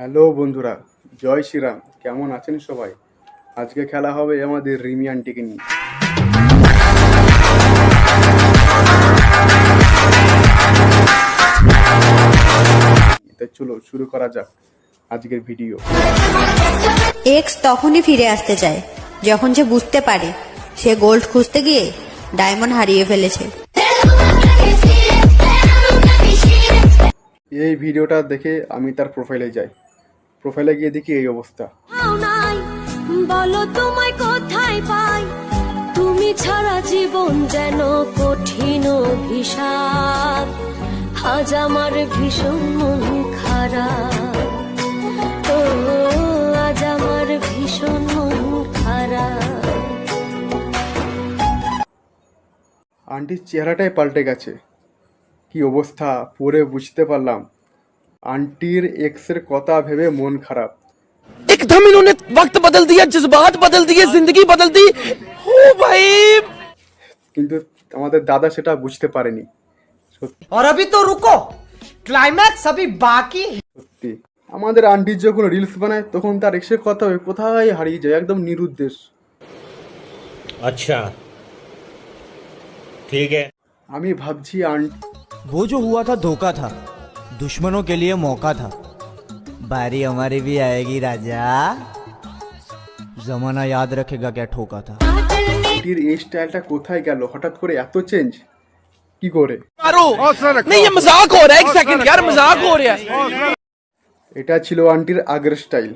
Hello বন্ধুরা, জয় শ্রীরাম। কেমন আছেন সবাই? আজকে খেলা হবে আমাদের রিমি আন্টিকে নিয়ে। তাই চলো শুরু করা যাক আজকের ভিডিও। এক্স তখনই ফিরে আসতে চায় যখন সে বুঝতে পারে সে গোল্ড খুঁজতে গিয়ে ডায়মন্ড হারিয়ে ফেলেছে। এই ভিডিওটা দেখে আমি তার প্রোফাইলে যাই। প্রোফাইলে গিয়ে দেখি এই অবস্থা। বলো তোমায় কোথায় পাই, তুমি ছাড়া জীবন যেন কঠিন অভিশাপ। আজ আমার ভীষণ মন খারাপ, ও আজ আমার ভীষণ মন খারাপ। আন্টির চেহারাটাই পাল্টে গেছে। কি অবস্থা পরে বুঝতে পারলাম আন্টির এক্সের কথা ভেবে মন খারাপ। एकदम इन्होंने वक्त बदल दिया, जज्बात बदल दिए, जिंदगी बदल दी। ओ भाई, কিন্তু আমাদের দাদা সেটা বুঝতে পারেনি। और अभी तो रुको, क्लाइमैक्स अभी बाकी है। সত্যি আমাদের আন্টির যখন রিলস বানায় তখন তার এক্সের কথা কোথায় হারিয়ে যায়, একদম নিরুদ্দেশ। अच्छा ठीक है। আমি ভাবছি वो जो हुआ था धोखा था, दुश्मनों के लिए मौका था। बारी हमारी भी आएगी राजा, जमाना याद रखेगा क्या ठोका था। আন্টির এই স্টাইলটা কোথায় গেল হঠাৎ করে, এত চেঞ্জ কি করে? मारो नहीं, ये मजाक हो रहा है। एक सेकंड यार, मजाक हो रहा है। এটা ছিল আন্টির আগের স্টাইল।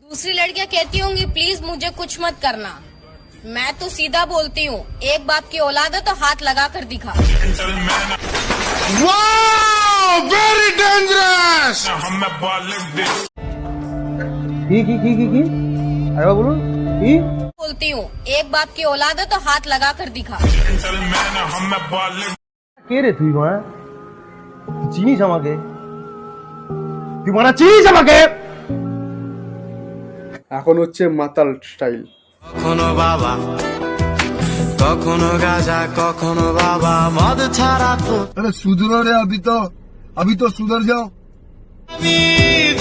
दूसरी लड़कियां कहती होंगी प्लीज मुझे कुछ मत करना, मैं तो सीधा बोलती हूँ एक बाप की औलाद है तो हाथ लगा कर दिखा। बोलती हूँ एक बाप की औलाद है तो हाथ लगा कर दिखा। কে রে তুই মা? চিনিস আমাকে? তুই মানা চিনিস আমাকে? এখন হচ্ছে মাতাল স্টাইল। কখনো বাবা, কখনো গাজা, কখনো বাবা মদ ছাড়া তো। अरे सुधरो रे, अभी तो सुधर जाओ। আমি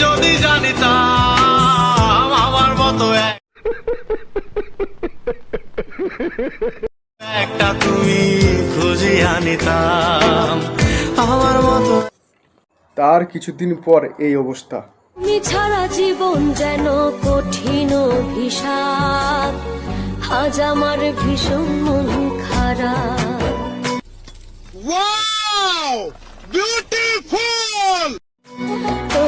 যদি জানিতাম আমার মতো একটা তুমি খুঁজি আনিতাম আমার মতো। তার কিছুদিন পর এই অবস্থা। তুমি ছাড়া জীবন যেন কঠিন অভিশাপ। আজ আমার ভীষণ মন খারাপ। ও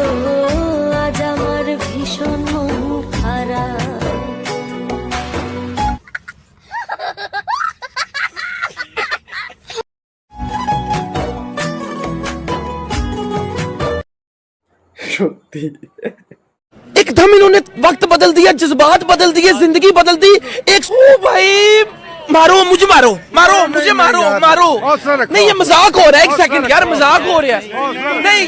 আজ আমার ভীষণ মন খারাপ। সত্যি एकदम इन्होंने वक्त बदल दिया, जज्बात बदल दिए, जिंदगी बदल दी। एक ओ भाई, मारो मुझे, मारो मारो मुझे, मारो मारो नहीं, ये मजाक हो रहा है। एक सेकंड यार, मजाक हो रहा है। नहीं